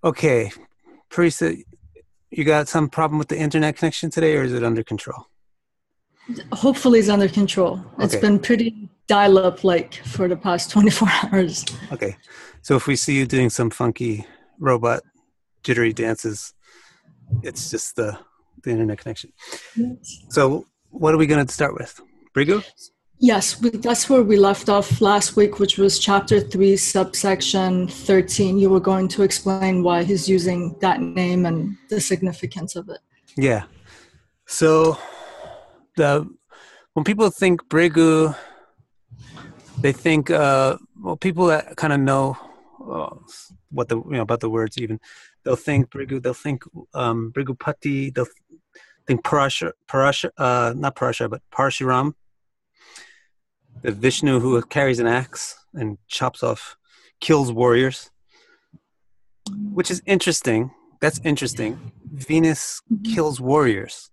Okay, Parisa, you got some problem with the internet connection today, or is it under control? Hopefully it's under control. It's Okay, been pretty dial-up like for the past 24 hours. okay. So if we see you doing some funky robot jittery dances, it's just the internet connection. Yes. So what are we going to start with? Bhrigu? Yes, that's where we left off last week, which was chapter 3, subsection 13. You were going to explain why he's using that name and the significance of it. Yeah. So the when people think Bhrigu, they think well, people that kind of know uh, what the about the words even, they'll think Bhrigu, they'll think Bhrigupati, they'll think Parasha, not Parasha, but Parshuram, the Vishnu who carries an axe and chops off, kills warriors, which is interesting. That's interesting. Venus kills warriors.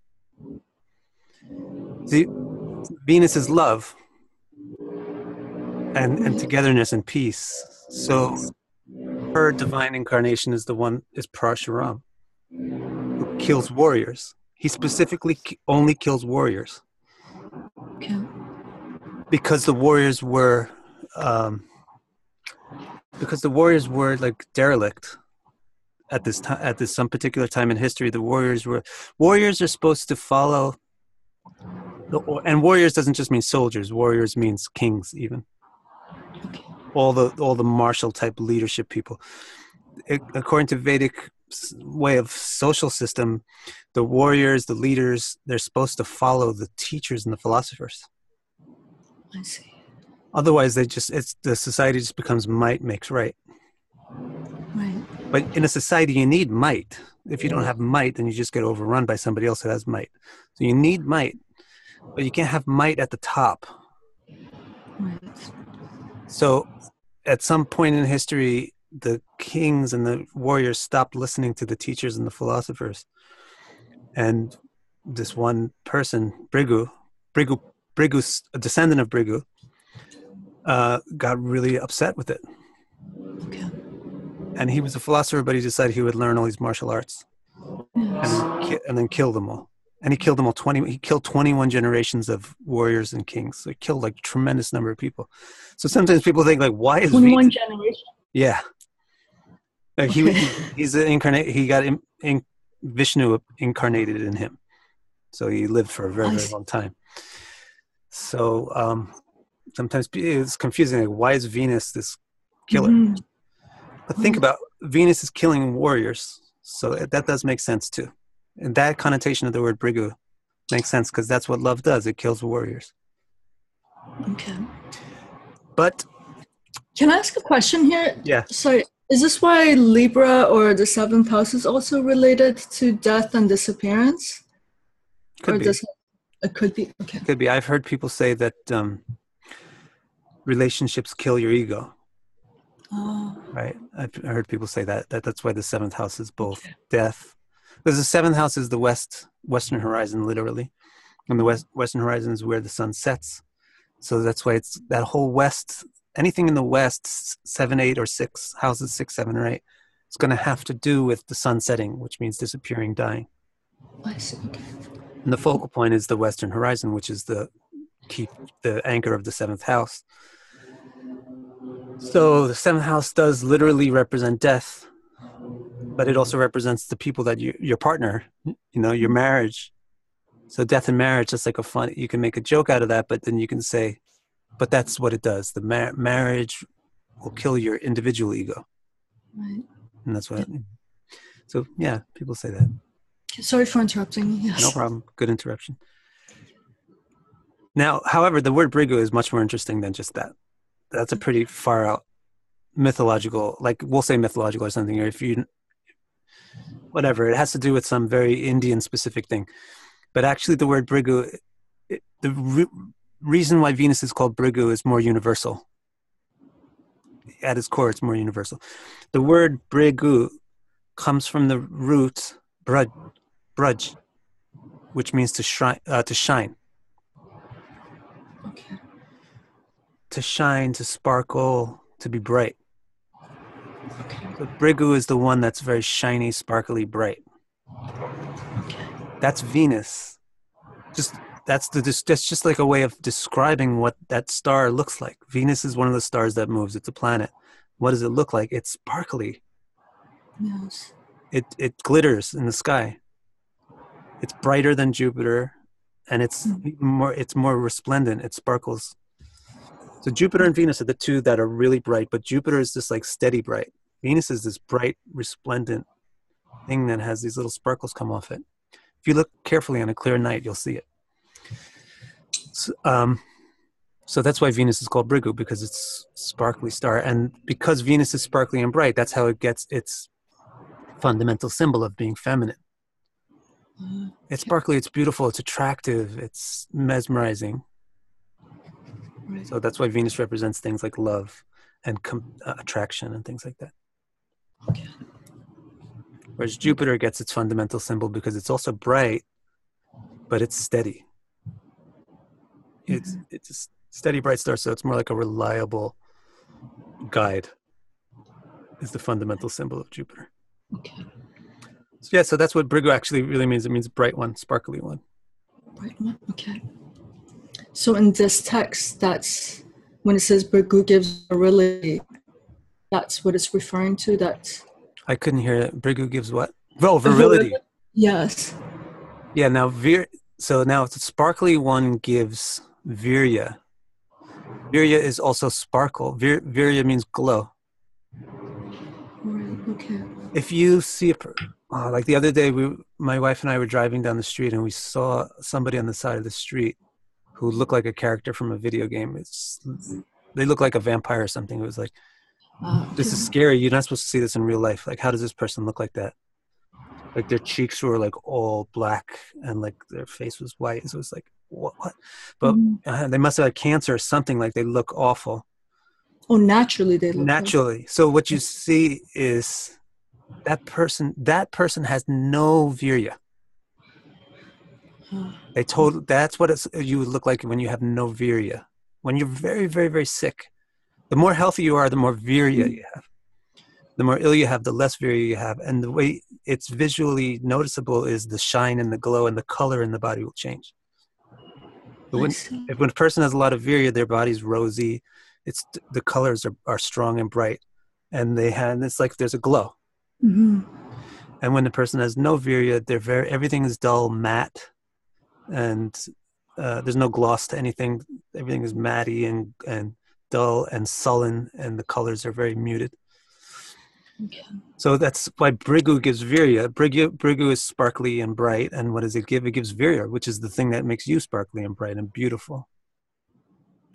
See, Venus is love and togetherness and peace. So her divine incarnation is the one is Parshuram, who kills warriors. He specifically only kills warriors Okay. because the warriors were um, like derelict at this time, at this some particular time in history. The warriors are supposed to follow and warriors doesn't just mean soldiers. Warriors means kings, even Okay. all the martial type leadership people. According to Vedic way of social system, the warriors, the leaders, they're supposed to follow the teachers and the philosophers. I see. Otherwise, the society just becomes might makes right. Right. But in a society, you need might. If you don't have might, then you just get overrun by somebody else that has might. So you need might, but you can't have might at the top. Right. So at some point in history, the kings and the warriors stopped listening to the teachers and the philosophers. And this one person, Bhrigu, a descendant of Bhrigu, got really upset with it. Okay. And he was a philosopher, but he decided he would learn all these martial arts Yes. and then kill them all. And he killed them all. He killed 21 generations of warriors and kings. So he killed like a tremendous number of people. So sometimes people think like, why is 21 Venus? generation. Yeah, like Okay. he's an incarnate. He got Vishnu incarnated in him. So he lived for a very, I very see. long time. So sometimes it's confusing. Like, why is Venus this killer? Mm-hmm. But think Right. about Venus is killing warriors. So that does make sense too. And that connotation of the word Bhrigu makes sense because that's what love does. It kills warriors. Okay. But Can I ask a question here? yeah, Sorry, is this why Libra or the seventh house is also related to death and disappearance? could Or be. does it could be? Okay. Could be. I've heard people say that relationships kill your ego. Oh, Right. I've heard people say that's why the seventh house is both okay. death. Because the seventh house is the western horizon, literally. And the western horizon is where the sun sets. So that's why it's that whole west, anything in the west, 7, 8, or 6 houses, 6, 7, or 8, it's going to have to do with the sun setting, which means disappearing, dying. I see. Okay. And the focal point is the western horizon, which is the anchor of the seventh house. So the seventh house does literally represent death, but it also represents the people that your partner, your marriage. So death and marriage, just like you can make a joke out of that, but then you can say, but that's what it does. The marriage will kill your individual ego. Right. And that's what, so yeah, people say that. Sorry for interrupting. No Yes. problem. Good interruption. Now, however, the word Bhrigu is much more interesting than just that. That's a pretty far out mythological, like we'll say mythological or something, or whatever, it has to do with some very Indian specific thing. But actually the word Bhrigu, reason why Venus is called Bhrigu is more universal. At its core, it's more universal. The word Bhrigu comes from the root Bhruj, which means to shine, Okay. to shine, to sparkle, to be bright. Okay. The Bhrigu is the one that's very shiny, sparkly, bright. Okay. That's Venus. That's just like a way of describing what that star looks like. Venus is one of the stars that moves. It's a planet. What does it look like? It's sparkly. Yes. It glitters in the sky. It's brighter than Jupiter, and it's more resplendent. It sparkles. So Jupiter and Venus are the two that are really bright, but Jupiter is just like steady bright. Venus is this bright, resplendent thing that has these little sparkles come off it. If you look carefully on a clear night, you'll see it. So that's why Venus is called Bhrigu, because it's a sparkly star. And because Venus is sparkly and bright, that's how it gets its fundamental symbol of being feminine. It's sparkly, it's beautiful, it's attractive, it's mesmerizing. Right. So that's why Venus represents things like love and attraction and things like that. Okay. Whereas Jupiter gets its fundamental symbol because it's also bright, but it's steady. It's a steady, bright star, so it's more like a reliable guide is the fundamental symbol of Jupiter. Okay. So yeah, so that's what Bhrigu actually really means. It means bright one, sparkly one. Bright one. Okay. So in this text, that's when it says Bhṛgu gives virility, that's what it's referring to. That's I couldn't hear it. Bhrigu gives what? Oh, virility. Yes. Yeah, now so now the sparkly one gives Virya. Virya is also sparkle. Virya means glow. Right. Okay. If you see like the other day, my wife and I were driving down the street and we saw somebody on the side of the street who looked like a character from a video game. They look like a vampire or something. It was like, this is scary. You're not supposed to see this in real life. Like, how does this person look like that? Like their cheeks were like all black and like their face was white. So it was like, what? But they must have had cancer or something. Like they look awful. Oh, naturally they look naturally. So what you see is that person has no Virya. That's what you would look like when you have no Virya. When you're very, very, very sick. The more healthy you are, the more Virya you have. The more ill you have, the less Virya you have. And the way it's visually noticeable is the shine and the glow and the color in the body will change. But when a person has a lot of Virya, their body's rosy. The colors are strong and bright. And it's like there's a glow. Mm-hmm. And when the person has no Virya, everything is dull, matte. And there's no gloss to anything. Everything is matty and dull and sullen, and the colors are very muted. Okay. So that's why Bhrigu gives Virya. Bhrigu is sparkly and bright, and what does it give? It gives Virya, which is the thing that makes you sparkly and bright and beautiful.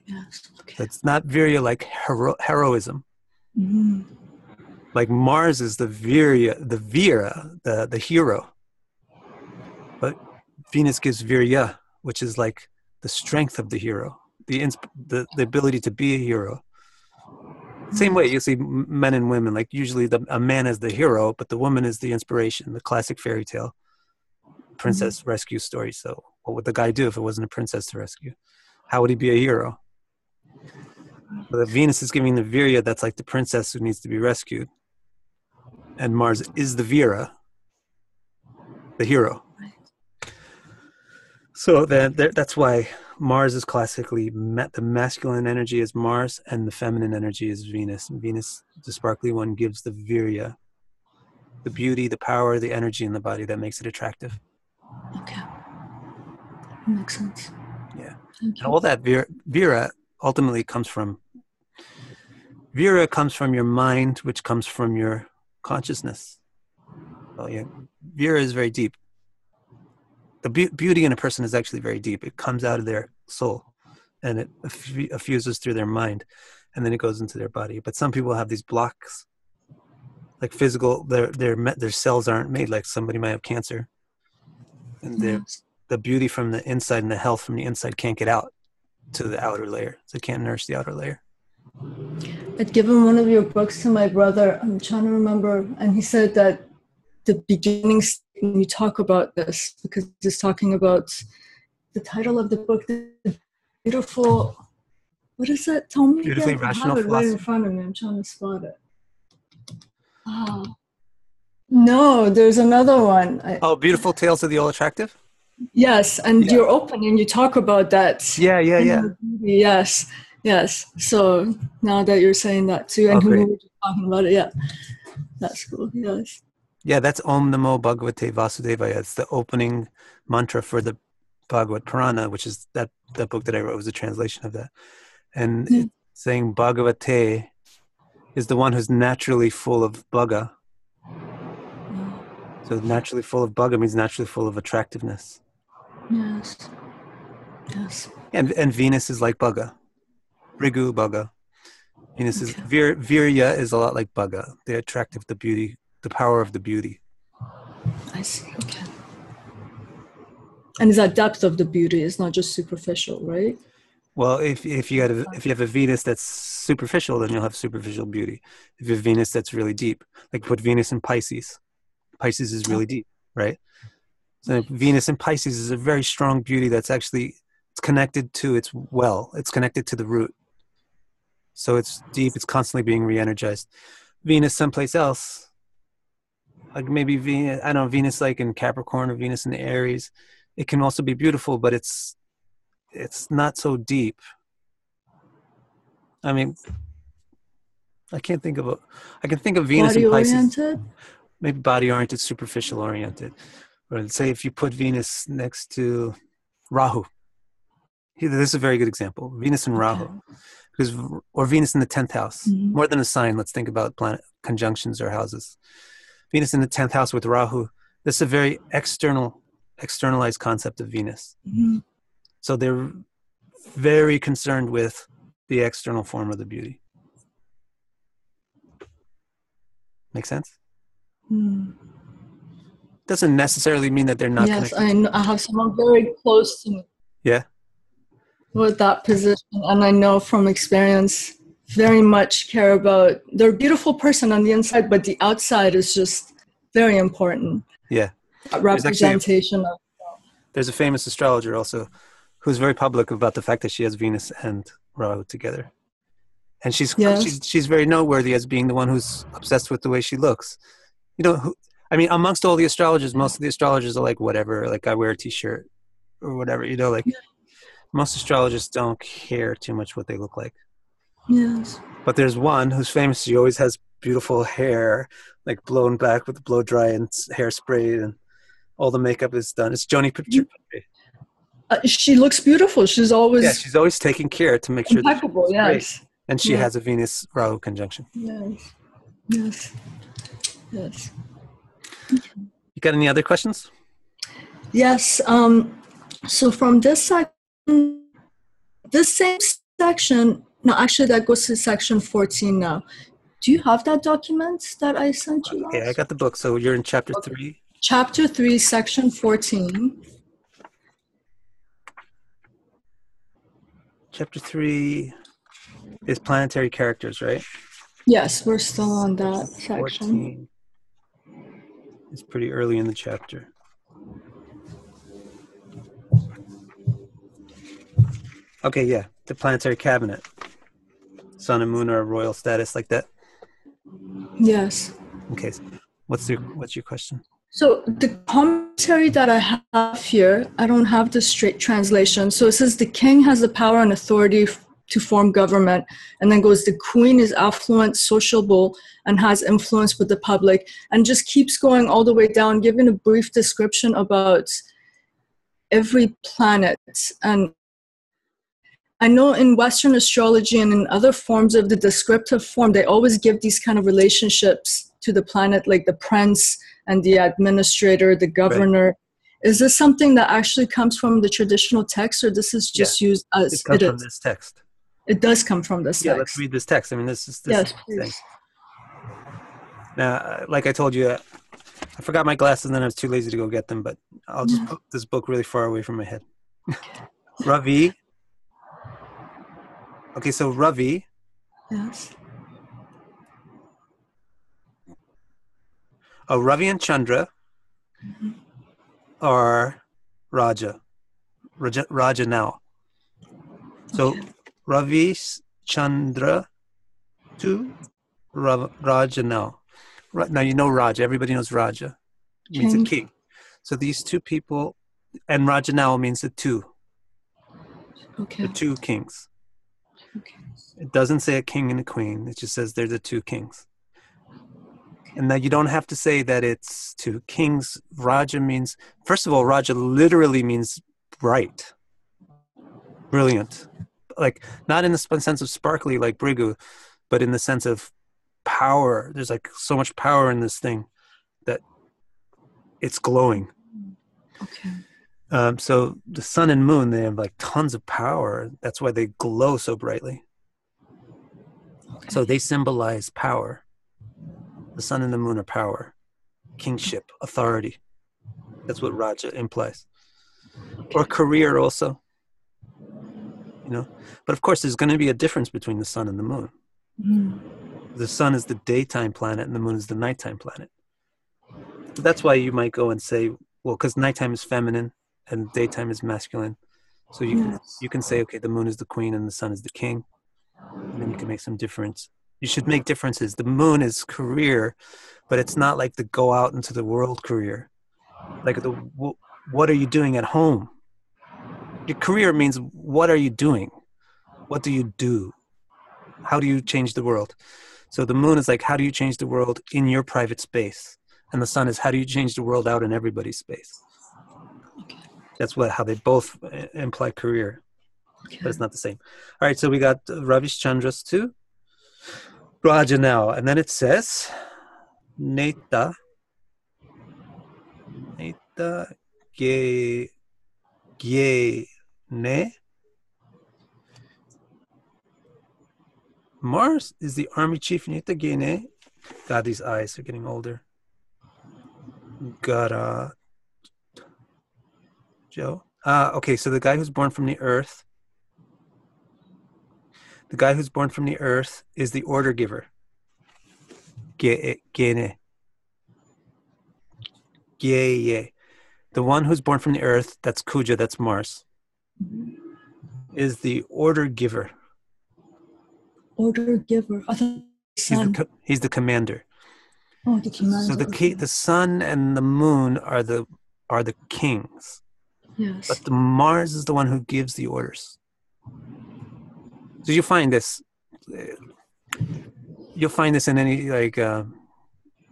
Yes. Okay. So it's not Virya like heroism. Mm-hmm. Like Mars is the Virya, the hero. But Venus gives Virya, which is like the strength of the hero, the ability to be a hero. Same way you see men and women, like usually a man is the hero, but the woman is the inspiration, the classic fairy tale princess rescue story. So what would the guy do if it wasn't a princess to rescue? How would he be a hero? But the Venus is giving the Virya, that's like the princess who needs to be rescued. And Mars is the Vira, the hero. So that's why Mars is classically, the masculine energy is Mars and the feminine energy is Venus. And Venus, the sparkly one, gives the Virya, the beauty, the power, the energy in the body that makes it attractive. Okay. Makes sense. Yeah. And all that Vira ultimately comes from your mind, which comes from your consciousness. So yeah, Vira is very deep. The beauty in a person is actually very deep. It comes out of their soul and it effuses through their mind and then it goes into their body. But some people have these blocks, like physical, their cells aren't made, like somebody might have cancer. And the beauty from the inside and the health from the inside can't get out to the outer layer. So it can't nourish the outer layer. I'd given one of your books to my brother. I'm trying to remember. And he said that the beginning, when you talk about this, because it's talking about the title of the book, the beautiful, what is that? Tell me Beautifully again. I Rational have it right in Philosophy. front of me. I'm trying to spot it. No, there's another one. Oh, Beautiful Tales of the All Attractive? Yes, and Yeah. you're open and you talk about that. Yeah. Yes, yes. So now that you're saying that too, Oh, and we great. were just talking about it, yeah, that's cool. Yes. Yeah, that's Om Namo Bhagavate Vasudevaya. It's the opening mantra for the Bhagavad Purana, which is that book that I wrote was a translation of that. And Yeah. it's saying Bhagavate is the one who's naturally full of bhaga. So naturally full of bhaga means naturally full of attractiveness. Yes. Yes. And Venus is like bhaga. Bhrigu bhaga. Venus is Virya is a lot like bhaga. The attractive, the beauty, the power of the beauty. I see. Okay. And it's that depth of the beauty. It's not just superficial, right? Well, if you have a Venus that's superficial, then you'll have superficial beauty. If you have Venus that's really deep, like put Venus in Pisces. Pisces is really deep, right? So Venus in Pisces is a very strong beauty that's actually it's connected to its well. It's connected to the root. So it's deep. It's constantly being re-energized. Venus someplace else, like maybe Venus. I don't know, Venus like in Capricorn or Venus in Aries. It can also be beautiful, but it's not so deep. I mean, I can think of Venus Body in Pisces. oriented? Maybe body oriented, superficial oriented. Or say if you put Venus next to Rahu. This is a very good example. Venus and Rahu. Or Venus in the 10th house. Mm-hmm. More than a sign, let's think about planet conjunctions or houses. Venus in the 10th house with Rahu. This is a very externalized concept of Venus. Mm-hmm. So they're very concerned with the external form of the beauty. Make sense? Mm. Doesn't necessarily mean that they're not Yes, connected. I have someone very close to me. Yeah. With that position, and I know from experience, very much care about. They're a beautiful person on the inside, but the outside is just very important. Yeah. Representation of. There's a famous astrologer also who's very public about the fact that she has Venus and Rahu together. And she's very noteworthy as being the one who's obsessed with the way she looks. Amongst all the astrologers, most of the astrologers are like, whatever, like I wear a t-shirt or whatever, most astrologers don't care too much what they look like. Yes. But there's one who's famous. She always has beautiful hair, like blown back with the blow dry and hairspray, and all the makeup is done. It's Joni Patri. She looks beautiful. She's always she's taking care to make sure impeccable. That yes. Great. And she has a Venus Rahu conjunction. Yes. You got any other questions? Yes. So from this same section, no, actually that goes to section 14 now. Do you have that document that I sent you? Yeah, I got the book. So you're in chapter 3. Chapter 3, section 14. Chapter 3 is planetary characters, right? Yes, we're still on that section. 14 is pretty early in the chapter. Okay, yeah, the planetary cabinet. Sun and moon are a royal status like that? Yes. Okay, what's your question? So the commentary that I have here, I don't have the straight translation. So it says the king has the power and authority to form government, and then goes the queen is affluent, sociable, and has influence with the public, and just keeps going all the way down, giving a brief description about every planet. And I know in Western astrology and in other forms of the descriptive form, they always give these kind of relationships to the planet, like the prince and the administrator, the governor. Right. Is this something that actually comes from the traditional text, or this is just used as it comes from this text? It does come from this text. Yeah, let's read this text. I mean, this is yes, please. Now, like I told you, I forgot my glasses and then I was too lazy to go get them, but I'll just put this book really far away from my head. Ravi. Okay, so Ravi. Yes. Oh, Ravi and Chandra are Raja now. So Ravi, Chandra to Raja now. Now you know Raja. Everybody knows Raja. It means a king. So these two people, and Raja now means the two. Okay. The two kings. Okay. It doesn't say a king and a queen. It just says they're the two kings. And now you don't have to say that it's two kings. Raja means, first of all, Raja literally means bright, brilliant. Like, not in the sense of sparkly like Bhrigu, but in the sense of power. There's like so much power in this thing that it's glowing. Okay. So the sun and moon, they have like tons of power. That's why they glow so brightly. Okay. So they symbolize power. The sun and the moon are power, kingship, authority. That's what Raja implies. Or career also. You know, but of course there's going to be a difference between the sun and the moon. The sun is the daytime planet and the moon is the nighttime planet. So that's why you might go and say, well, because nighttime is feminine and daytime is masculine. So you can say, okay, the moon is the queen and the sun is the king. And then you can make some difference. You should make differences. The moon is career, but it's not like the go out into the world career. Like what are you doing at home? Your career means what are you doing? What do you do? How do you change the world? So the moon is like, how do you change the world in your private space? And the sun is, how do you change the world out in everybody's space? That's how they both imply career, but it's not the same. All right, so we got Ravish Chandras too. Raja now, and then it says, Neta ge ne. Mars is the army chief. Neta ge ne. God, these eyes are getting older. Gara Joe. Okay, so the guy who's born from the earth. The guy who's born from the earth is the order giver. Gene. The one who's born from the earth, that's Kuja, that's Mars, is the order giver. Order giver. I thought he's the commander. Oh, the commander. So the sun and the moon are the kings. Yes. But the Mars is the one who gives the orders. So you'll find this in any like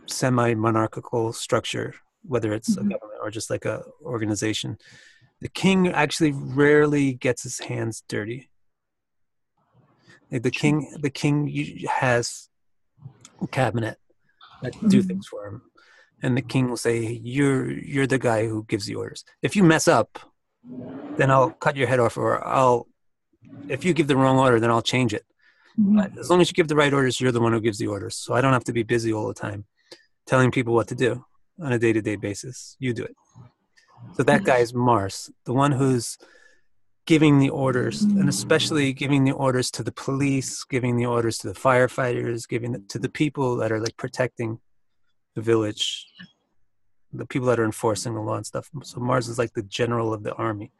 semi-monarchical structure, whether it's a government or just like a organization. The king actually rarely gets his hands dirty. The king has a cabinet that do things for him, and the king will say, "You're the guy who gives the orders. If you mess up, then I'll cut your head off, or if you give the wrong order, then I'll change it. But as long as you give the right orders, you're the one who gives the orders. So I don't have to be busy all the time telling people what to do on a day-to-day basis. You do it." So that guy is Mars, the one who's giving the orders, and especially giving the orders to the police, giving the orders to the firefighters, giving it to the people that are like protecting the village, the people that are enforcing the law and stuff. So Mars is like the general of the army.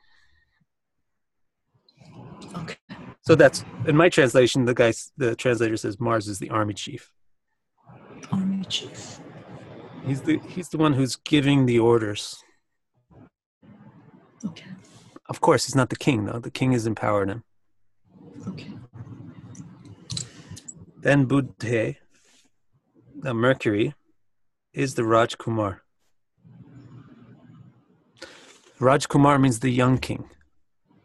Okay. So that's, in my translation, the translator says Mars is the army chief. Army chief. He's the one who's giving the orders. Okay. Of course, he's not the king, though. The king has empowered him. Okay. Then Buddhe, the Mercury, is the Rajkumar. Rajkumar means the young king.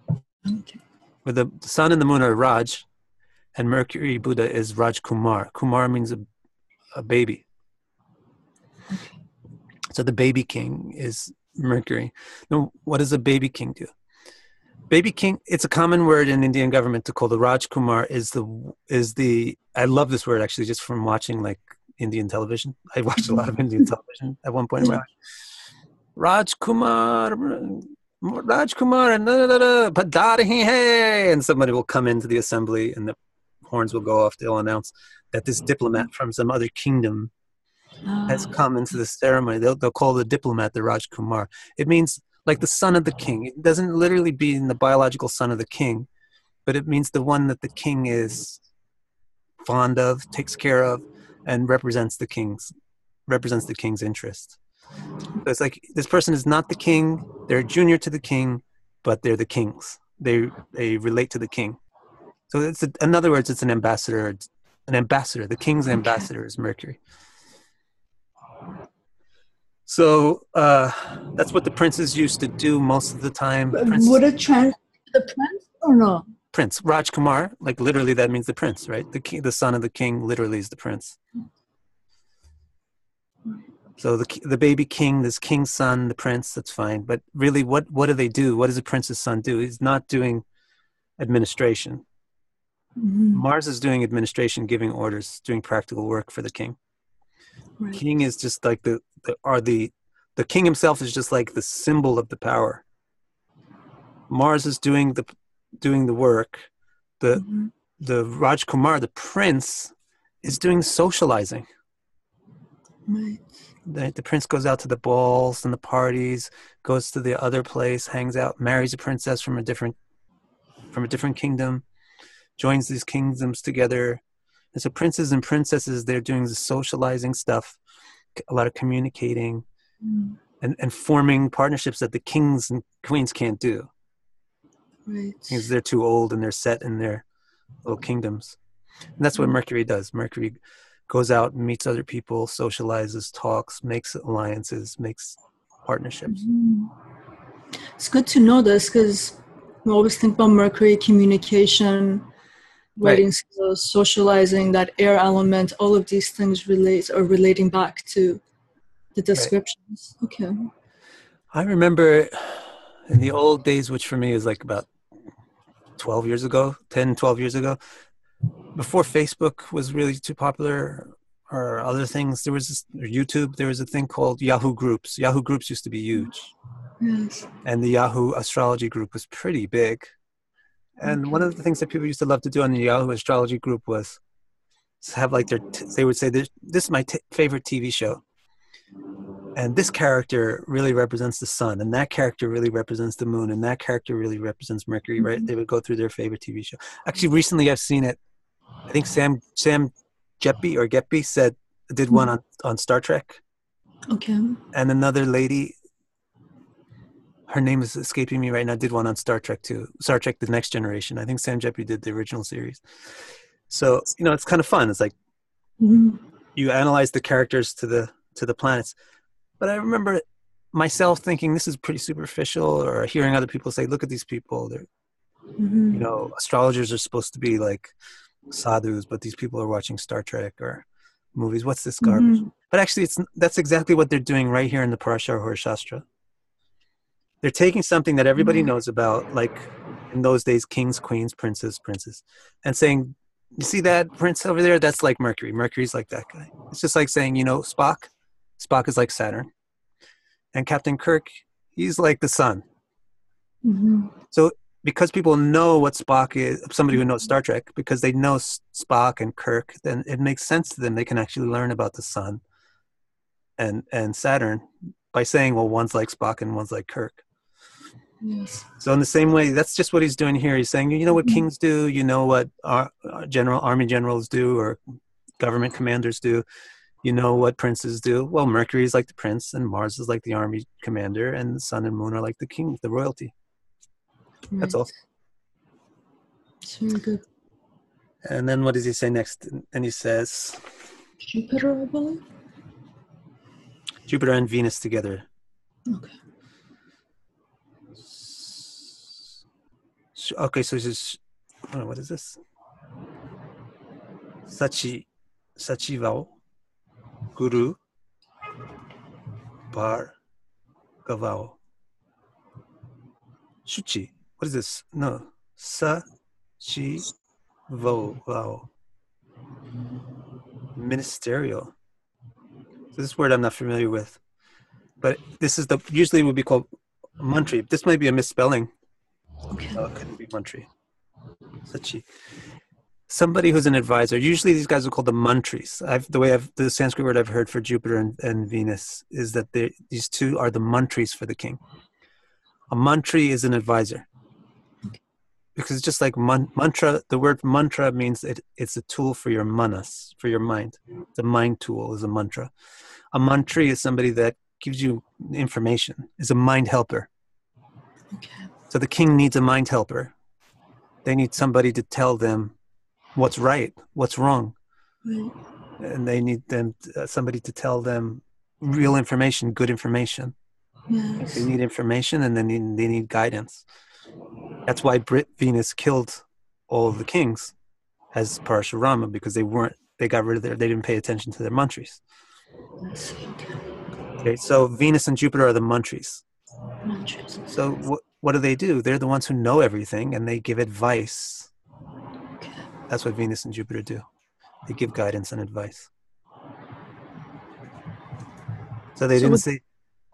Okay. Where the sun and the moon are Raj, and Mercury Buddha is Rajkumar. Kumar means a baby. Okay. So the baby king is Mercury. Now, what does a baby king do? Baby king, it's a common word in Indian government to call the Rajkumar is the I love this word actually just from watching like Indian television. I watched a lot of Indian television at one point. Rajkumar and and somebody will come into the assembly and the horns will go off. They'll announce that this diplomat from some other kingdom has come into the ceremony. They'll call the diplomat the Rajkumar. It means like the son of the king. It doesn't literally mean the biological son of the king, but it means the one that the king is fond of, takes care of, and represents the kings represents the king's interest. So it's like this person is not the king; they're junior to the king, but they're the kings. They relate to the king. So in other words, it's an ambassador. An ambassador. The king's ambassador is Mercury. So that's what the princes used to do most of the time. Would it translate the prince or no? Prince, Rajkumar, like literally that means the prince, right? The king, the son of the king, literally is the prince. So the baby king, this king's son, the prince, that's fine. But really, what do they do? What does the prince's son do? He's not doing administration. Mm-hmm. Mars is doing administration, giving orders, doing practical work for the king. Right. King is just like the king himself is just like the symbol of the power. Mars is doing the work. The Rajkumar, the prince, is doing socializing. Right. The prince goes out to the balls and the parties, goes to the other place, hangs out, marries a princess from a different kingdom, joins these kingdoms together. And so princes and princesses, they're doing the socializing stuff, a lot of communicating, and forming partnerships that the kings and queens can't do. Right. Because they're too old and they're set in their little kingdoms. And that's what Mercury does. Mercury goes out, meets other people, socializes, talks, makes alliances, makes partnerships. It's good to know this because we always think about Mercury, communication, writing skills, socializing, that air element, all of these things relating back to the descriptions. Right. Okay. I remember in the old days, which for me is like about 12 years ago, 10, 12 years ago, before Facebook was really too popular or other things, there was this, or YouTube, there was a thing called Yahoo Groups. Yahoo Groups used to be huge. Yes. And the Yahoo Astrology group was pretty big. And one of the things that people used to love to do on the Yahoo Astrology group was have like they would say, this is my favorite TV show. And this character really represents the sun, and that character really represents the moon, and that character really represents Mercury, right? They would go through their favorite TV show. Actually, recently I've seen it. I think Sam Geppy did one on Star Trek. Okay. And another lady, her name is escaping me right now, did one on Star Trek too. Star Trek: The Next Generation. I think Sam Geppy did the original series. So, it's kind of fun. It's like you analyze the characters to the planets. But I remember myself thinking this is pretty superficial, or hearing other people say, look at these people. They're, astrologers are supposed to be like sadhus, but these people are watching Star Trek or movies. What's this garbage? But actually, that's exactly what they're doing right here in the Parashara Hora Shastra. They're taking something that everybody knows about, like in those days, kings, queens, princes, and saying, you see that prince over there? That's like Mercury. Mercury's like that guy. It's just like saying, Spock. Spock is like Saturn. And Captain Kirk, he's like the sun. So because people know what Spock is, somebody who knows Star Trek, because they know Spock and Kirk, then it makes sense to them. They can actually learn about the sun and Saturn by saying, well, one's like Spock and one's like Kirk. Yes. So in the same way, that's just what he's doing here. He's saying, you know what kings do, you know what army generals do, or government commanders do, you know what princes do. Well, Mercury is like the prince, and Mars is like the army commander, and the sun and moon are like the king, the royalty. Right. That's all. It's very good. And then what does he say next? And he says, Jupiter, I believe. Jupiter and Venus together. Okay. Okay, so this is, what is this? Sachivao, Guru, Bhṛgu. Shuchi. What is this? No. Sachivao. Ministerial. So this word I'm not familiar with. But this is usually would be called Mantri. This might be a misspelling. Okay. No, it couldn't be Mantri. Sachi. Somebody who's an advisor. Usually these guys are called the mantris. The Sanskrit word I've heard for Jupiter and Venus is that these two are the mantris for the king. A mantri is an advisor. because it's just like mantra. The word mantra means it's a tool for your manas, for your mind. The mind tool is a mantra. A mantri is somebody that gives you information, is a mind helper. Okay. So the king needs a mind helper. They need somebody to tell them what's right, what's wrong. Right. And they need somebody to tell them real information, good information. Yes. They need information, and then they need guidance. That's why Venus killed all of the kings as Parashurama, because they got rid of they didn't pay attention to their mantris. Okay, so Venus and Jupiter are the mantris. So what do? They're the ones who know everything, and they give advice. Okay. That's what Venus and Jupiter do. They give guidance and advice. So they didn't say...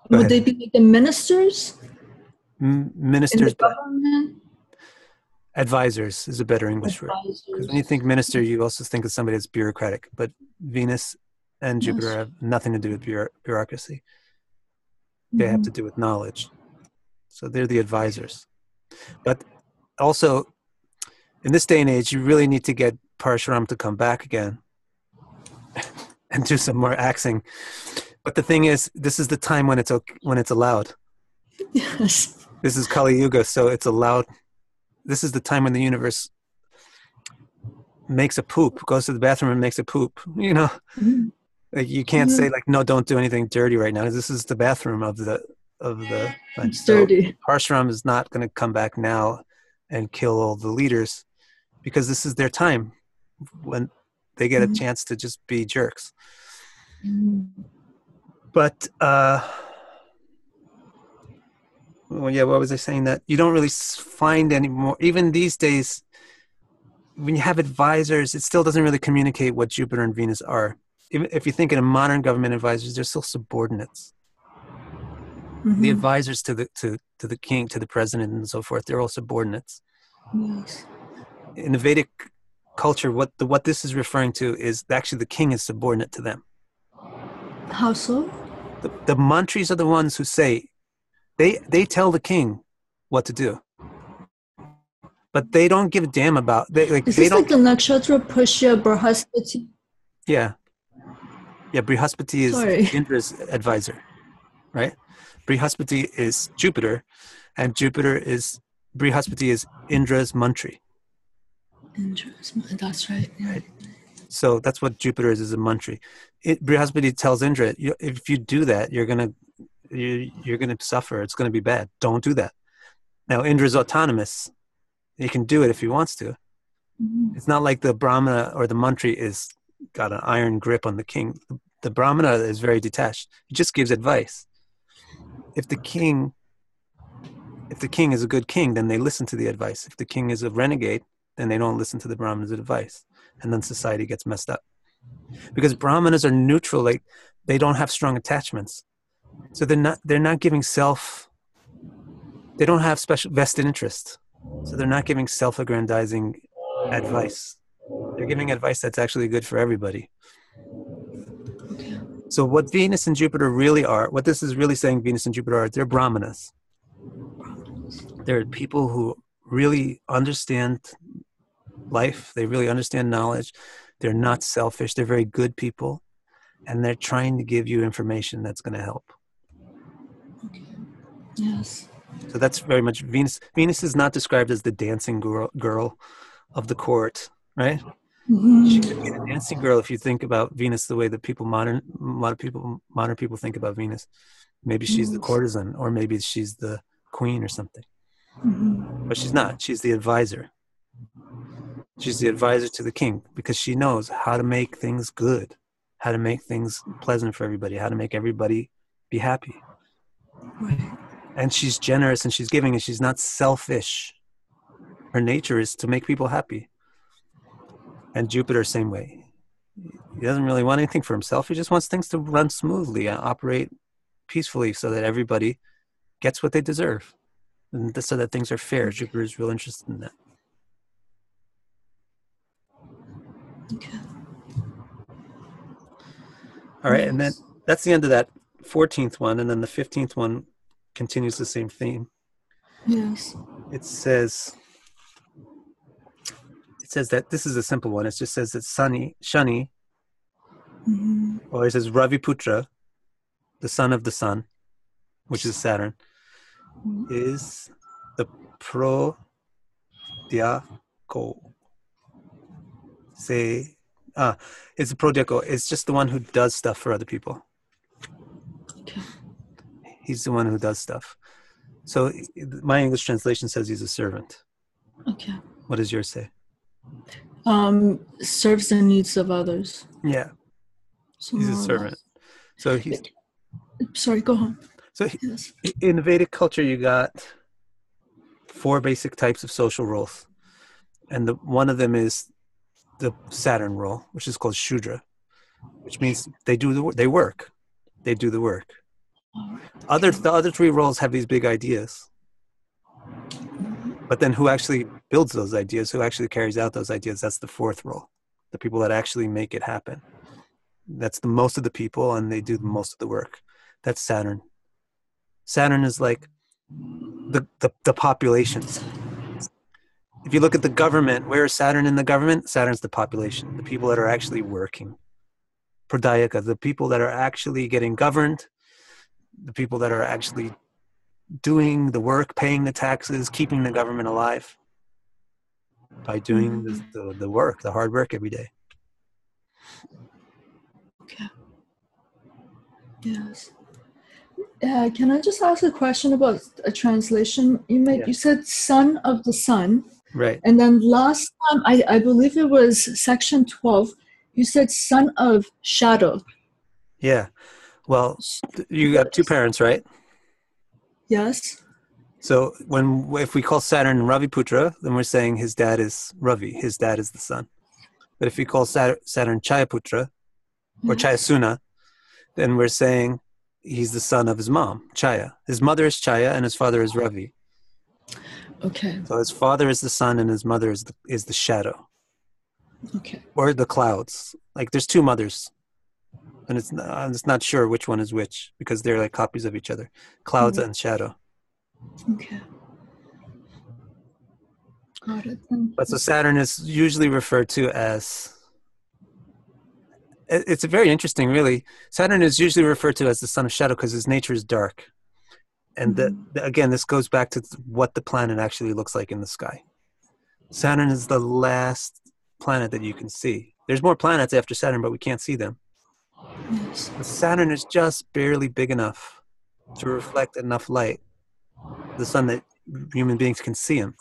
Would they be like the ministers? Ministers, in the government? Advisors is a better English word. Because when you think minister, you also think of somebody that's bureaucratic. But Venus and Jupiter have nothing to do with bureaucracy. They have to do with knowledge. So they're the advisors. But also, in this day and age, you really need to get Parashuram to come back again and do some more axing. But the thing is, this is the time when it's allowed. Yes. This is Kali Yuga, so it's allowed. This is the time when the universe makes a poop, goes to the bathroom and makes a poop. You know, like you can't say like, no, don't do anything dirty right now. This is the bathroom of the. It's dirty. Parashuram is not going to come back now and kill all the leaders, because this is their time when they get a chance to just be jerks. But well, yeah, what was I saying? That you don't really find anymore, even these days, when you have advisors, it still doesn't really communicate what Jupiter and Venus are. Even if you think in a modern government advisors, they're still subordinates. The advisors to the king, to the president, and so forth, they're all subordinates. Yes. In the Vedic culture, what this is referring to is actually the king is subordinate to them. How so? The mantris are the ones who say, they tell the king what to do, but they don't give a damn about. Is this like the nakshatra Pushya Brihaspati? Yeah, Brihaspati is Indra's advisor, right? Brihaspati is Jupiter, and Brihaspati is Indra's mantri. That's right. Yeah. Right. So that's what Jupiter is a mantri. Brihaspati tells Indra, if you do that, you're gonna suffer. It's gonna be bad. Don't do that. Now Indra's autonomous. He can do it if he wants to. It's not like the Brahmana or the mantri is got an iron grip on the king. The Brahmana is very detached. He just gives advice. If the king is a good king, then they listen to the advice. If the king is a renegade, then they don't listen to the Brahmana's advice. And then society gets messed up. Because Brahmanas are neutral, like they don't have strong attachments. So they're not giving they don't have special vested interest. So they're not giving self-aggrandizing advice. They're giving advice that's actually good for everybody. So what Venus and Jupiter really are, what this is really saying Venus and Jupiter are, they're Brahmanas. They're people who really understand life. They really understand knowledge. They're not selfish. They're very good people. And they're trying to give you information that's going to help. Okay. Yes. So that's very much Venus. Venus is not described as the dancing girl of the court, right? She could be the dancing girl if you think about Venus the way that modern people think about Venus. Maybe she's the courtesan, or maybe she's the queen or something. But she's not. She's the advisor. She's the advisor to the king, because she knows how to make things good, how to make things pleasant for everybody, how to make everybody be happy. Right. And she's generous and she's giving, and she's not selfish. Her nature is to make people happy. And Jupiter, same way. He doesn't really want anything for himself. He just wants things to run smoothly and operate peacefully so that everybody gets what they deserve. And so that things are fair. Jupiter is real interested in that. Okay. All right, and then that's the end of that 14th one, and then the 15th one continues the same theme. Yes. It says, it says that this is a simple one. It just says that Shani, or it says Raviputra, the son of the sun, which is Saturn, is the Prodiaco. It's a Prodiaco. It's just the one who does stuff for other people. Okay. He's the one who does stuff. So my English translation says he's a servant. Okay. What does yours say? Serves the needs of others. Yeah. So He's a servant. So he's... Sorry, go on. So Yes. in Vedic culture, you got 4 basic types of social roles. And one of them is the Saturn role, which is called Shudra, which means they work. They do the work. The other 3 roles have these big ideas. But then who actually builds those ideas, who actually carries out those ideas, that's the 4th role. The people that actually make it happen. That's the most of the people, and they do most of the work. That's Saturn. Saturn is like the population. If you look at the government, where is Saturn in the government? Saturn's the population, the people that are actually working. Pradayaka, the people that are actually getting governed, the people that are actually doing the work, paying the taxes, keeping the government alive by doing the work, the hard work every day. Okay. Yes. Can I just ask a question about a translation you made? Yeah. You said son of the sun. Right. And then last time, I believe it was section 12, you said son of shadow. Yeah. Well, you got 2 parents, right? Yes. So if we call Saturn Raviputra, then we're saying his dad is Ravi, his dad is the sun. But if we call Saturn Chayaputra, or Chayasuna, then we're saying he's the son of his mom, Chaya. His mother is Chaya and his father is Ravi. Okay. So his father is the sun and his mother is the shadow. Okay. Or the clouds. Like there's 2 mothers. And I'm just not sure which one is which because they're like copies of each other. Clouds and shadow. Okay. Got it. But so Saturn is usually referred to as... It's very interesting, really. Saturn is usually referred to as the son of shadow because his nature is dark. And again, this goes back to what the planet actually looks like in the sky. Saturn is the last planet that you can see. There's more planets after Saturn, but we can't see them. Yes. But Saturn is just barely big enough to reflect enough light, the sun, that human beings can see him.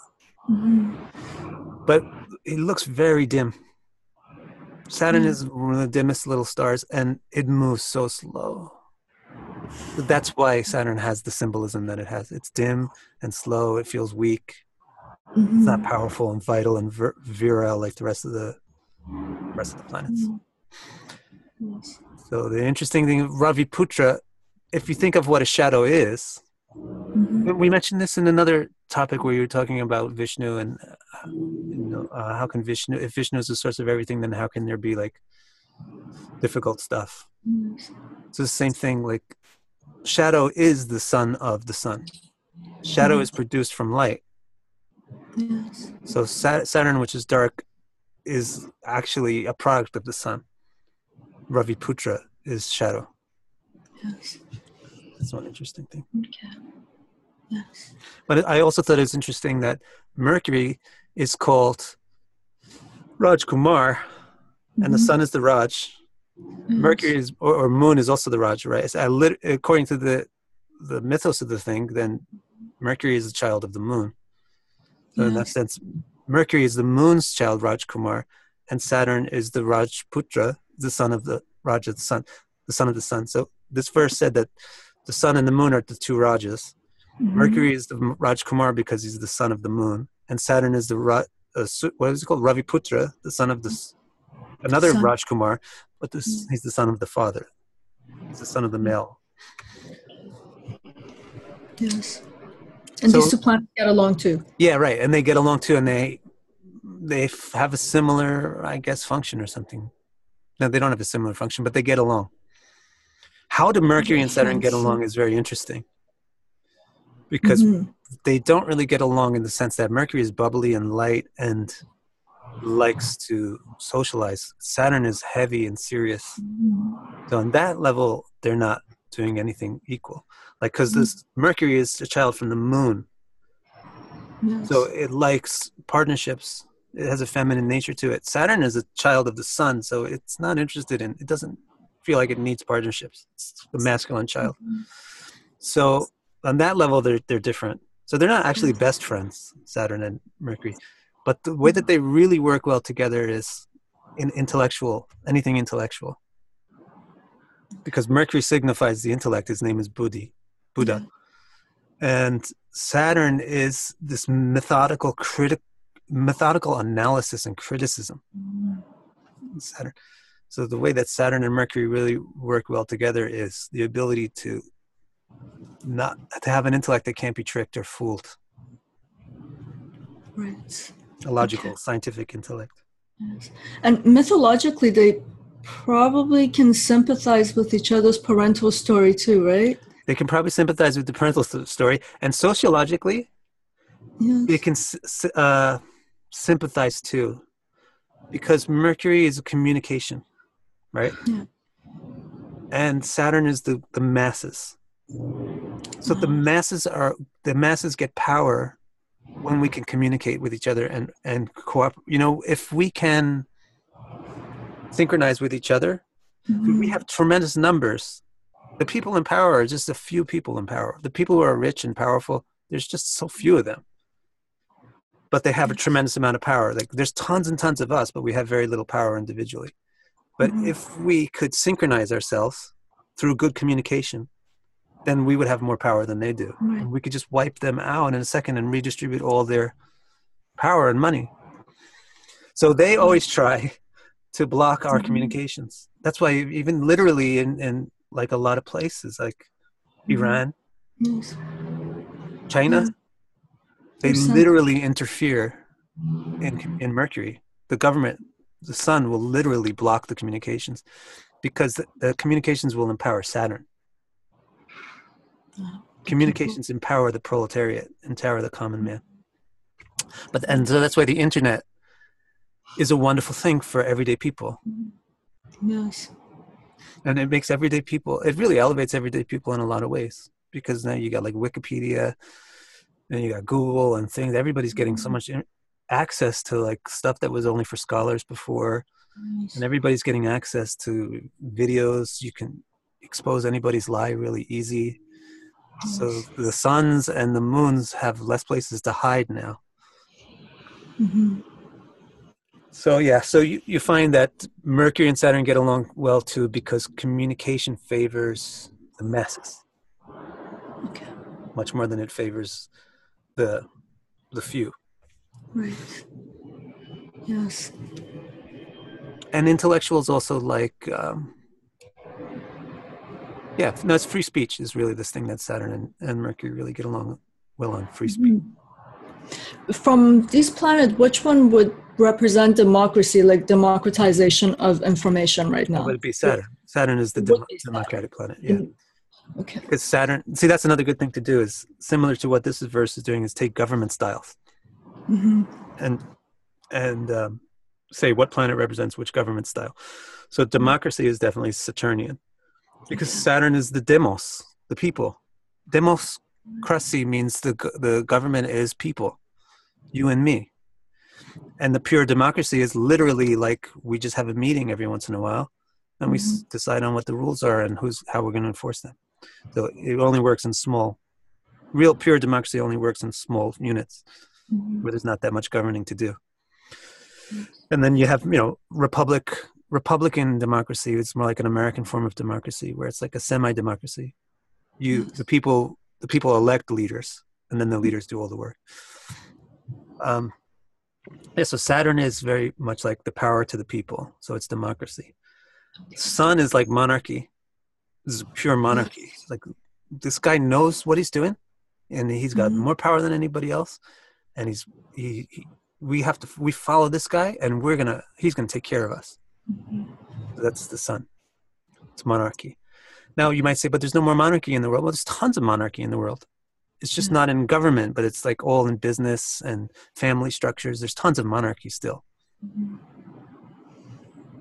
But it looks very dim. Saturn is one of the dimmest little stars, and it moves so slow. That's why Saturn has the symbolism that it has. It's dim and slow. It feels weak. It's not powerful and vital and virile like the rest of the planets. Yes. So the interesting thing, Raviputra, if you think of what a shadow is, we mentioned this in another topic where you were talking about Vishnu and how can Vishnu, if Vishnu is the source of everything, then how can there be like difficult stuff? Yes. So the same thing, like shadow is the son of the sun. Shadow is produced from light. Yes. So Saturn, which is dark, is actually a product of the sun. Raviputra is shadow. Yes. That's one interesting thing. Okay. Yes. But I also thought it was interesting that Mercury is called Raj Kumar, and the sun is the Raj. Mercury is, or moon is also the Raj, right? So according to the mythos of the thing, then Mercury is the child of the moon. So in that sense, Mercury is the moon's child, Raj Kumar, and Saturn is the Rajputra, the son of the Raja, the son of the sun. So this verse said that the sun and the moon are the 2 Rajas. Mercury is the Raj Kumar because he's the son of the moon, and Saturn is the what is it called? Raviputra, the son of another son. Raj Kumar, but he's the son of the father. He's the son of the male. Yes. And these 2 planets get along too. Yeah, right. And they get along too, and they have a similar, I guess, function or something. No, they don't have a similar function, but they get along. How do Mercury and Saturn get along is very interesting. Because they don't really get along in the sense that Mercury is bubbly and light and likes to socialize. Saturn is heavy and serious. So on that level, they're not doing anything equal. Like, because this Mercury is a child from the moon. So it likes partnerships. It has a feminine nature to it. Saturn is a child of the sun, so it's not interested in, it doesn't feel like it needs partnerships. It's the masculine child. So on that level, they're different. So they're not actually best friends, Saturn and Mercury. But the way that they really work well together is in anything intellectual. Because Mercury signifies the intellect. His name is Buddha. Yeah. And Saturn is this methodical analysis and criticism. Saturn. So the way that Saturn and Mercury really work well together is the ability to have an intellect that can't be tricked or fooled. Right. A logical, scientific intellect. Yes. And mythologically, they probably can sympathize with each other's parental story too, right? They can probably sympathize with the parental story. And sociologically, they can sympathize too. Because Mercury is a communication, right? Yeah. And Saturn is the masses. So the masses get power when we can communicate with each other and cooperate. You know, if we can synchronize with each other, we have tremendous numbers. The people in power are just a few people in power. The people who are rich and powerful, there's just so few of them. But they have a tremendous amount of power. Like, there's tons and tons of us, but we have very little power individually. But if we could synchronize ourselves through good communication, then we would have more power than they do. Right. And we could just wipe them out in a second and redistribute all their power and money. So they always try to block our communications. That's why even literally in like a lot of places, like Iran, China, they literally interfere in Mercury. The government, the sun will literally block the communications because the communications will empower Saturn. Communications empower the proletariat, empower the common man. And so that's why the internet is a wonderful thing for everyday people. Yes. And it makes everyday people, it really elevates everyday people in a lot of ways, because now you got like Wikipedia and you got Google and things. Everybody's getting so much access to like stuff that was only for scholars before. And everybody's getting access to videos. You can expose anybody's lie really easy. So the suns and the moons have less places to hide now. So yeah, so you find that Mercury and Saturn get along well too, because communication favors the masses much more than it favors the few. Right. Yes. And intellectuals also like, it's free speech is really this thing that Saturn and Mercury really get along well on, free speech. From these planets, which one would represent democracy, like democratization of information right now? That would be Saturn. Saturn is the democratic planet, yeah. Okay. Because Saturn, see, that's another good thing to do, is similar to what this verse is doing, is take government styles and say what planet represents which government style. So democracy is definitely Saturnian, because Saturn is the demos, the people. Democracy means the government is people, you and me. And the pure democracy is literally like we just have a meeting every once in a while and we decide on what the rules are and how we're going to enforce them. So it only works in real pure democracy only works in small units where there's not that much governing to do. And then you have, Republican democracy. It's more like an American form of democracy where it's like a semi-democracy. The people elect leaders, and then the leaders do all the work. So Saturn is very much like the power to the people. So it's democracy. Sun is like monarchy. This is pure monarchy. Like, this guy knows what he's doing, and he's got more power than anybody else. And we follow this guy, and he's gonna take care of us. That's the sun. It's monarchy. Now you might say, but there's no more monarchy in the world. Well, there's tons of monarchy in the world. It's just not in government, but it's like all in business and family structures. There's tons of monarchy still.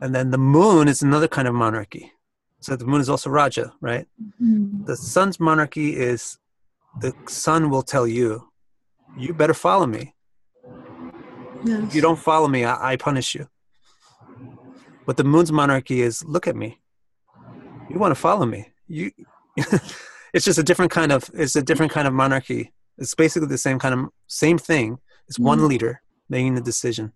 And then the moon is another kind of monarchy. So the moon is also Raja, right? The sun's monarchy is the sun will tell you, you better follow me. Yes. If you don't follow me, I punish you. But the moon's monarchy is, look at me. You want to follow me. It's just a different kind of monarchy. It's basically the same thing. It's one leader making the decision.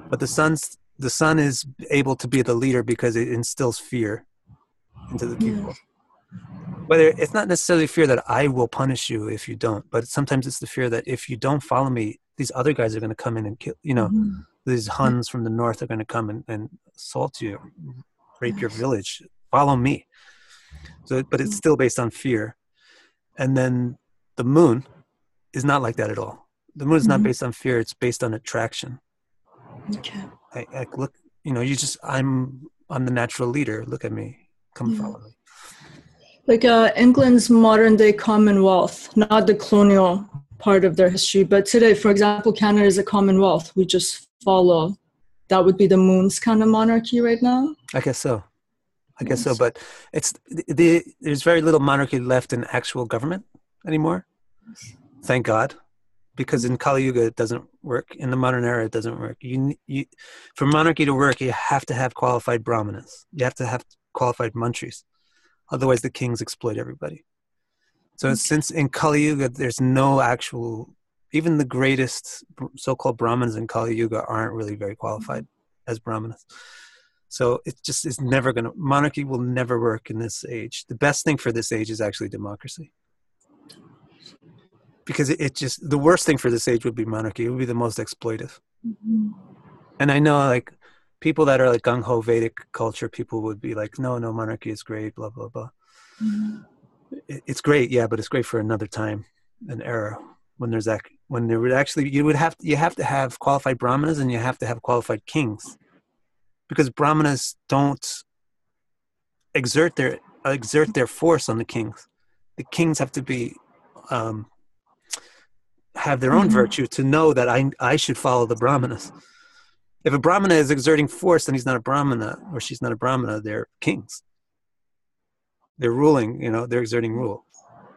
But the sun is able to be the leader because it instills fear into the people. Whether it's not necessarily fear that I will punish you if you don't, but sometimes it's the fear that if you don't follow me, these other guys are going to come in and kill, these Huns from the north are going to come and assault you, rape your village. Follow me. So, but it's still based on fear. And then the moon is not like that at all. The moon is not based on fear. It's based on attraction. Okay. I look, I'm the natural leader. Look at me. Come follow me. Like England's modern day Commonwealth, not the colonial part of their history, but today, for example, Canada is a Commonwealth. We just follow. That would be the moon's kind of monarchy right now. I guess so. But there's very little monarchy left in actual government anymore. Thank God. Because in Kali Yuga it doesn't work. In the modern era it doesn't work. For monarchy to work, you have to have qualified brahmanas. You have to have qualified mantris. Otherwise the kings exploit everybody. So since in Kali Yuga there's no actual, even the greatest so-called brahmanas in Kali Yuga aren't really very qualified as brahmanas. So monarchy will never work in this age. The best thing for this age is actually democracy. Because the worst thing for this age would be monarchy. It would be the most exploitive. And I know like people that are like gung-ho Vedic culture, people would be like, no, monarchy is great, blah, blah, blah. It's great, yeah, but it's great for another time, an era when you have to have qualified brahmanas and you have to have qualified kings. Because brahmanas don't exert their force on the kings. The kings have to be have their own virtue to know that I should follow the brahmanas. If a brahmana is exerting force, then he's not a brahmana or she's not a brahmana. They're kings. They're ruling. They're exerting rule.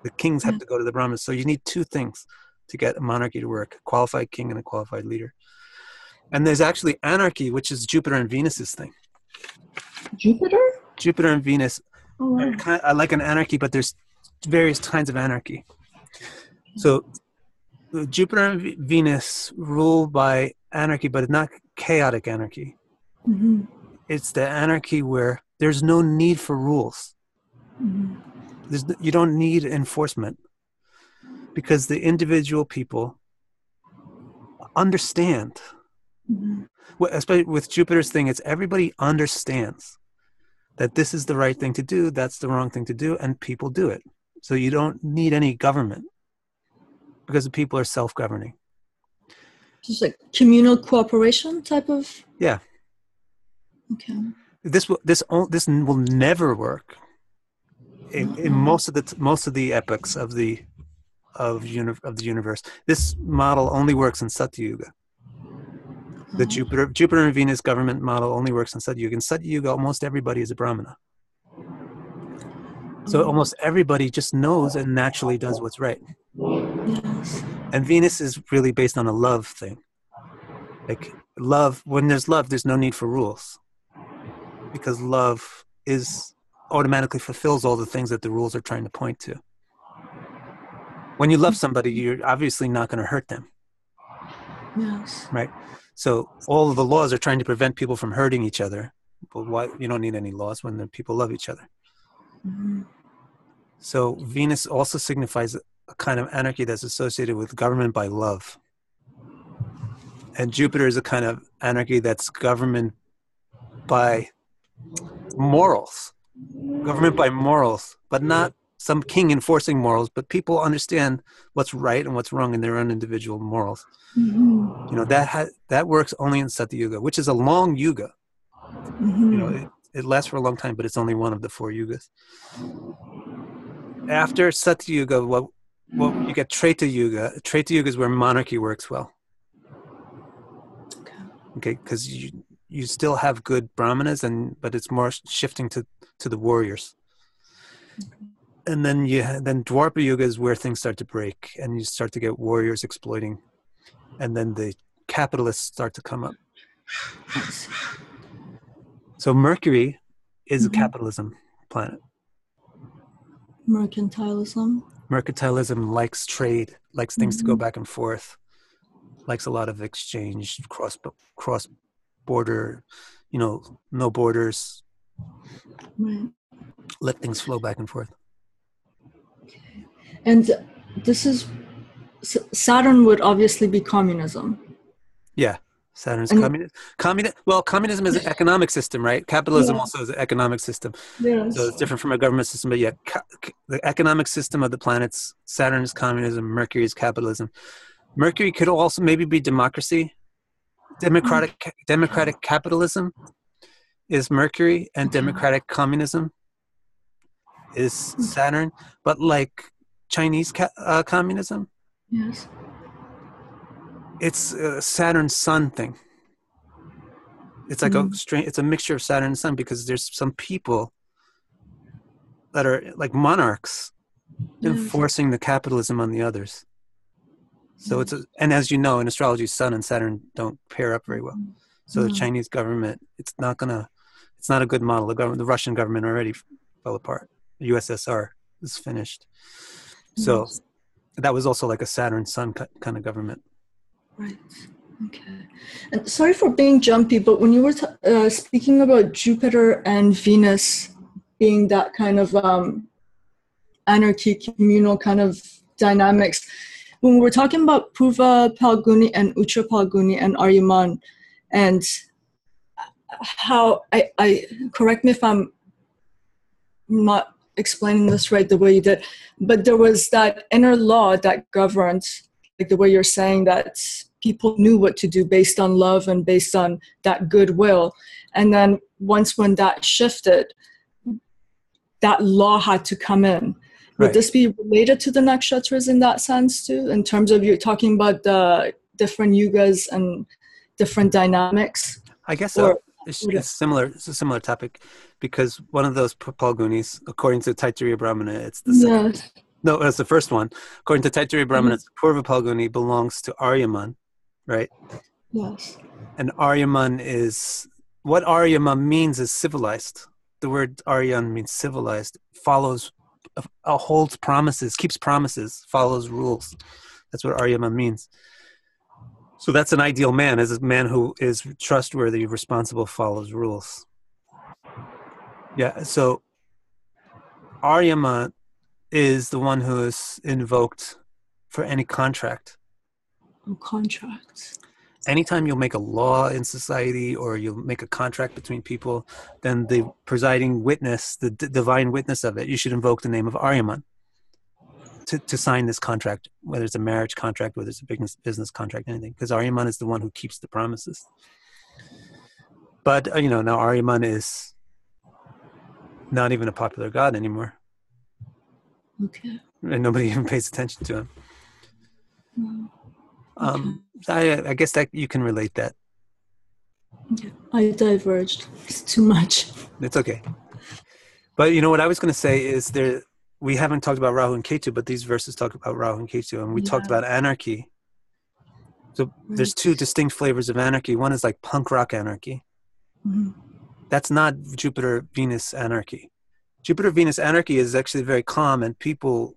The kings have to go to the brahmanas. So you need two things to get a monarchy to work: a qualified king and a qualified leader. And there's actually anarchy, which is Jupiter and Venus's thing. Jupiter and Venus are like an anarchy, but there's various kinds of anarchy. So Jupiter and Venus rule by anarchy, but it's not chaotic anarchy. It's the anarchy where there's no need for rules. You don't need enforcement because the individual people understand. Especially with Jupiter's thing, it's everybody understands that this is the right thing to do, that's the wrong thing to do, and people do it. So you don't need any government because the people are self-governing. Just like communal cooperation type of. Yeah. Okay. This will never work in most of the epochs of the universe. This model only works in Satyuga. The Jupiter and Venus government model only works in Satyuga. In Satyuga, almost everybody is a brahmana. So almost everybody just knows and naturally does what's right. Yes. And Venus is really based on a love thing. Like love, when there's love, there's no need for rules. Because love automatically fulfills all the things that the rules are trying to point to. When you love somebody, you're obviously not going to hurt them. Yes. Right? So all of the laws are trying to prevent people from hurting each other. But why? You don't need any laws when the people love each other. So Venus also signifies a kind of anarchy that's associated with government by love. And Jupiter is a kind of anarchy that's government by morals. Government by morals, but not some king enforcing morals, but people understand what's right and what's wrong in their own individual morals. That works only in Satyuga, which is a long yuga. It lasts for a long time, but it's only one of the 4 yugas. After Satyuga, what you get Treta Yuga. Treta Yuga is where monarchy works well. Okay. Okay, because you still have good brahmanas, but it's more shifting to the warriors. And then then Dwapara Yuga is where things start to break, and you start to get warriors exploiting, and then the capitalists start to come up. So Mercury is a capitalism planet. Mercantilism. Mercantilism likes trade, likes things to go back and forth, likes a lot of exchange, cross border, no borders. Right. Let things flow back and forth. Okay. And this is Saturn would obviously be communism. Yeah, Saturn's communism. Well, communism is an economic system, right? Capitalism also is an economic system. Yes. So it's different from a government system. But yeah, the economic system of the planets, Saturn is communism, Mercury is capitalism. Mercury could also maybe be democracy. Democratic capitalism is Mercury, and democratic communism is Saturn. But like Chinese communism, Yes. it's a Saturn Sun thing. It's like it's a mixture of Saturn and Sun, because there's some people that are like monarchs enforcing the capitalism on the others. So and as you know, in astrology, Sun and Saturn don't pair up very well. So the Chinese government, it's not a good model. The Russian government already fell apart. The USSR is finished. So that was also like a Saturn Sun kind of government. Right. Okay. And sorry for being jumpy, but when you were speaking about Jupiter and Venus being that kind of anarchy, communal kind of dynamics, when we were talking about Purva Palguni and Uttar Palguni and Aryaman, and how I correct me if I'm not explaining this right the way you did, but there was that inner law that governed, like the way you're saying that people knew what to do based on love and based on that goodwill. And then when that shifted, that law had to come in. Would this be related to the nakshatras in that sense too, in terms of you talking about the different yugas and different dynamics? I guess so. It's similar. It's a similar topic, because one of those Palgunis, according to Taittiriya Brahmana, it's the second. Yes. No, it's the first one. According to Taittiriya Brahmana, Purva Palguni belongs to Aryaman, right? Yes. And Aryaman is, what Aryaman means is civilized. The word Aryan means civilized, holds promises, keeps promises, follows rules. That's what Aryaman means. So that's an ideal man, is a man who is trustworthy, responsible, follows rules. Yeah, so Aryaman is the one who is invoked for any contract. Contracts. Anytime you'll make a law in society or you'll make a contract between people, then the presiding witness, the divine witness of it, you should invoke the name of Aryaman to sign this contract, whether it's a marriage contract, whether it's a business contract, anything, because Aryaman is the one who keeps the promises. But, now Aryaman is not even a popular god anymore. Okay. And nobody even pays attention to him. I guess that you can relate that. Okay. I diverged. It's too much. It's okay. But what I was going to say is we haven't talked about Rāhu and Ketu, but these verses talk about Rāhu and Ketu, and we talked about anarchy. So there's two distinct flavors of anarchy. One is like punk rock anarchy. That's not Jupiter-Venus anarchy. Jupiter-Venus anarchy is actually very calm, and people,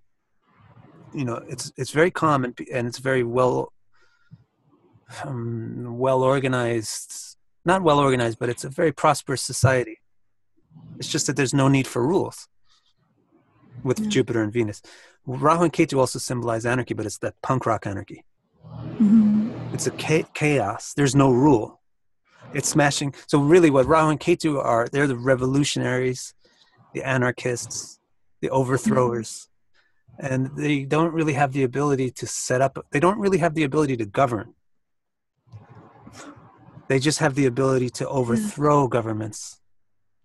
it's very calm and it's very well organized. Not well organized, but it's a very prosperous society. It's just that there's no need for rules with Jupiter and Venus. Rāhu and Ketu also symbolize anarchy, but it's that punk rock anarchy. It's a chaos. There's no rule. It's smashing. So really what Rāhu and Ketu are, they're the revolutionaries, the anarchists, the overthrowers. And they don't really have the ability to they don't really have the ability to govern. They just have the ability to overthrow governments.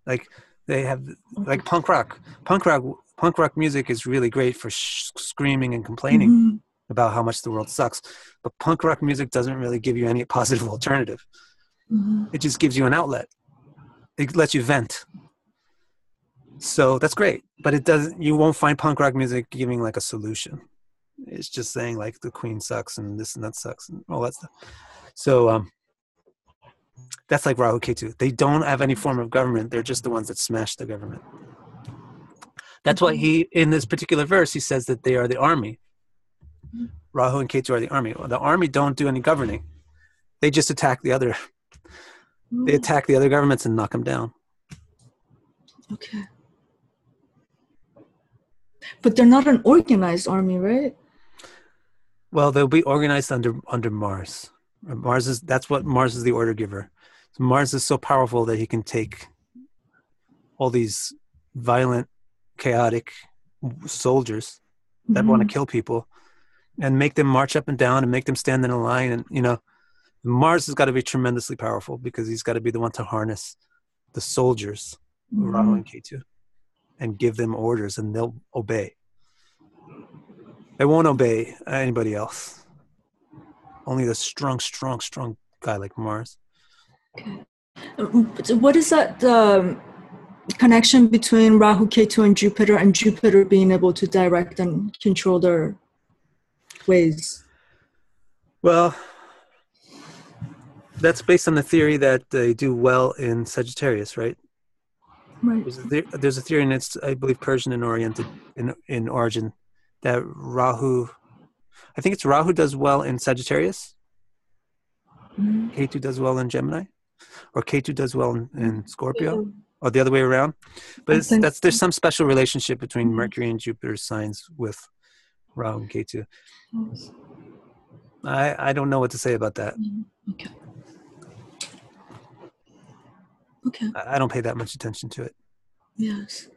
Like they have, like punk rock. Punk rock music is really great for screaming and complaining about how much the world sucks. But punk rock music doesn't really give you any positive alternative. It just gives you an outlet. It lets you vent. So that's great, but it doesn't. You won't find punk rock music giving like a solution. It's just saying like the Queen sucks and this and that sucks and all that stuff. So that's like Rāhu Ketu. They don't have any form of government. They're just the ones that smash the government. That's why he, in this particular verse, he says that they are the army. Rāhu and Ketu are the army. Well, the army don't do any governing. They just attack the other. They attack the other governments and knock them down. Okay. But they're not an organized army, right? Well, they'll be organized under Mars. That's what Mars is, the order giver. So Mars is so powerful that he can take all these violent, chaotic soldiers that want to kill people and make them march up and down and make them stand in a line. And, you know, Mars has got to be tremendously powerful because he's got to be the one to harness the soldiers, Rāhu and Ketu, and give them orders, and they'll obey. They won't obey anybody else. Only the strong guy like Mars. Okay. So what is that connection between Rāhu, Ketu, and Jupiter being able to direct and control their ways? Well, that's based on the theory that they do well in Sagittarius, right? Right. There's a theory, and it's, I believe, Persian and oriented in origin, that Rāhu, I think it's Rāhu does well in Sagittarius, Ketu does well in Gemini, or Ketu does well in Scorpio, or the other way around. But there's some special relationship between Mercury and Jupiter's signs with Rāhu and Ketu. I don't know what to say about that. Okay. Okay. I don't pay that much attention to it. Yes.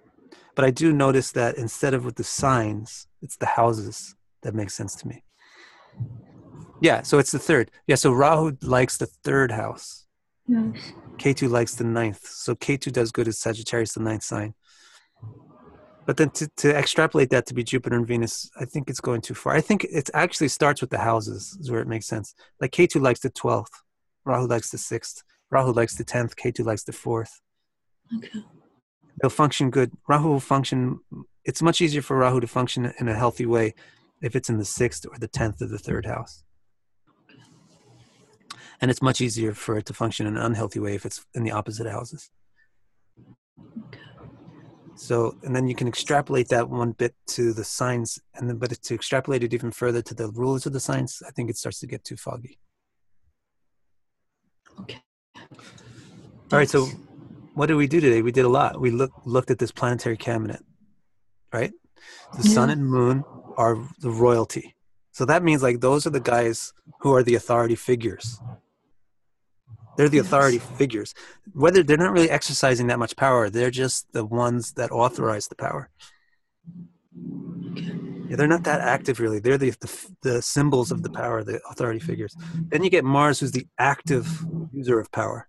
But I do notice that instead of with the signs, it's the houses that make sense to me. Yeah, so it's the third. Yeah, so Rāhu likes the third house. Yes. Ketu likes the ninth. So Ketu does good as Sagittarius, the ninth sign. But then to extrapolate that to be Jupiter and Venus, I think it's going too far. I think it actually starts with the houses, is where it makes sense. Like Ketu likes the 12th. Rāhu likes the 6th. Rāhu likes the 10th. Ketu likes the 4th. Okay. They'll function good. Rāhu will function. It's much easier for Rāhu to function in a healthy way if it's in the 6th or the 10th of the 3rd house. And it's much easier for it to function in an unhealthy way if it's in the opposite houses. Okay. So, and then you can extrapolate that one bit to the signs, but to extrapolate it even further to the rulers of the signs, I think it starts to get too foggy. Okay. All right, so what did we do today? We did a lot. We looked at this planetary cabinet, right? The sun and moon are the royalty. So that means like those are the guys who are the authority figures. They're the authority figures. Whether they're not really exercising that much power, they're just the ones that authorize the power. Yeah, they're not that active really. They're the symbols of the power, the authority figures. Then you get Mars, who's the active user of power.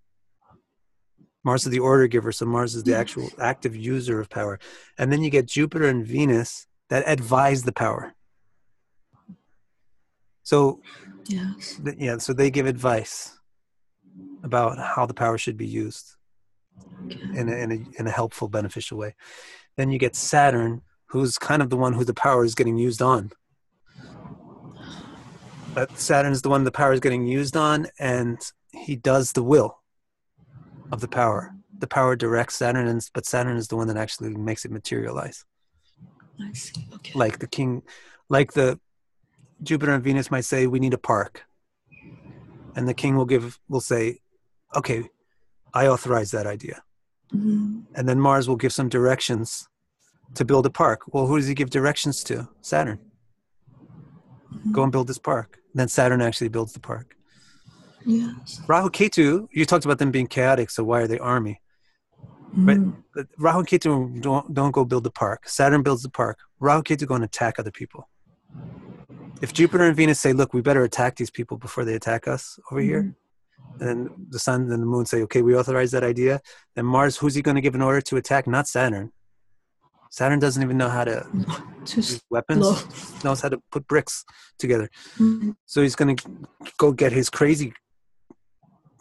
Mars is the order giver, so Mars is the actual active user of power. And then you get Jupiter and Venus that advise the power. So, so they give advice about how the power should be used in a helpful, beneficial way. Then you get Saturn, who's kind of the one who the power is getting used on. But Saturn is the one the power is getting used on, and he does the will of the power. The power directs Saturn, but Saturn is the one that actually makes it materialize. I see. Okay. Like the king, like the Jupiter and Venus might say, we need a park. And the king will say, okay, I authorize that idea. And then Mars will give some directions to build a park. Well, who does he give directions to? Saturn. Go and build this park. And then Saturn actually builds the park. Yes. Rāhu, Ketu, you talked about them being chaotic, so why are they army? But Rāhu and Ketu don't go build the park. Saturn builds the park. Rāhu and Ketu go and attack other people. If Jupiter and Venus say, look, we better attack these people before they attack us over here, and then the sun and the moon say, okay, we authorize that idea, then Mars, who's he going to give an order to attack? Not Saturn. Saturn doesn't even know how to use weapons, knows how to put bricks together. So he's going to go get his crazy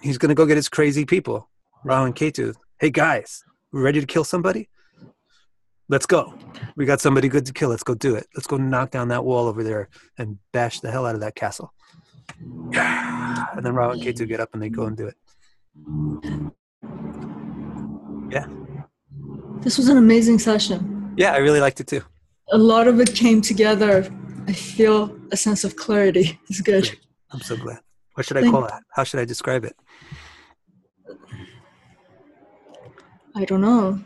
he's going to go get his crazy people, Rāhu and Ketu. Hey guys, we ready to kill somebody? Let's go. We got somebody good to kill. Let's go do it. Let's go knock down that wall over there and bash the hell out of that castle. Yeah. And then Rāhu and Ketu get up and they go and do it. Yeah. This was an amazing session. Yeah, I really liked it too. A lot of it came together. I feel a sense of clarity. It's good. I'm so glad. What should I call that? How should I describe it? I don't know.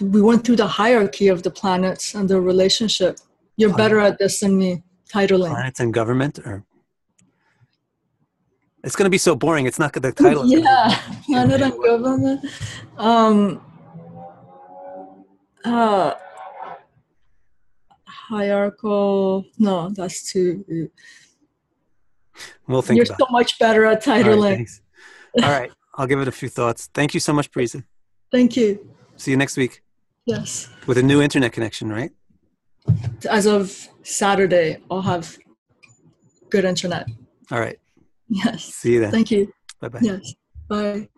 We went through the hierarchy of the planets and their relationship. You're better at this than me. Titling. Planets and government, or it's going to be so boring. It's not the title. Yeah, planet and government. Hierarchical. No, that's too. We'll think. You're so much better at titling. All right, I'll give it a few thoughts. Thank you so much, Bhṛgu. Thank you. See you next week. Yes. With a new internet connection, right? As of Saturday, I'll have good internet. All right. Yes. See you then. Thank you. Bye-bye. Yes. Bye.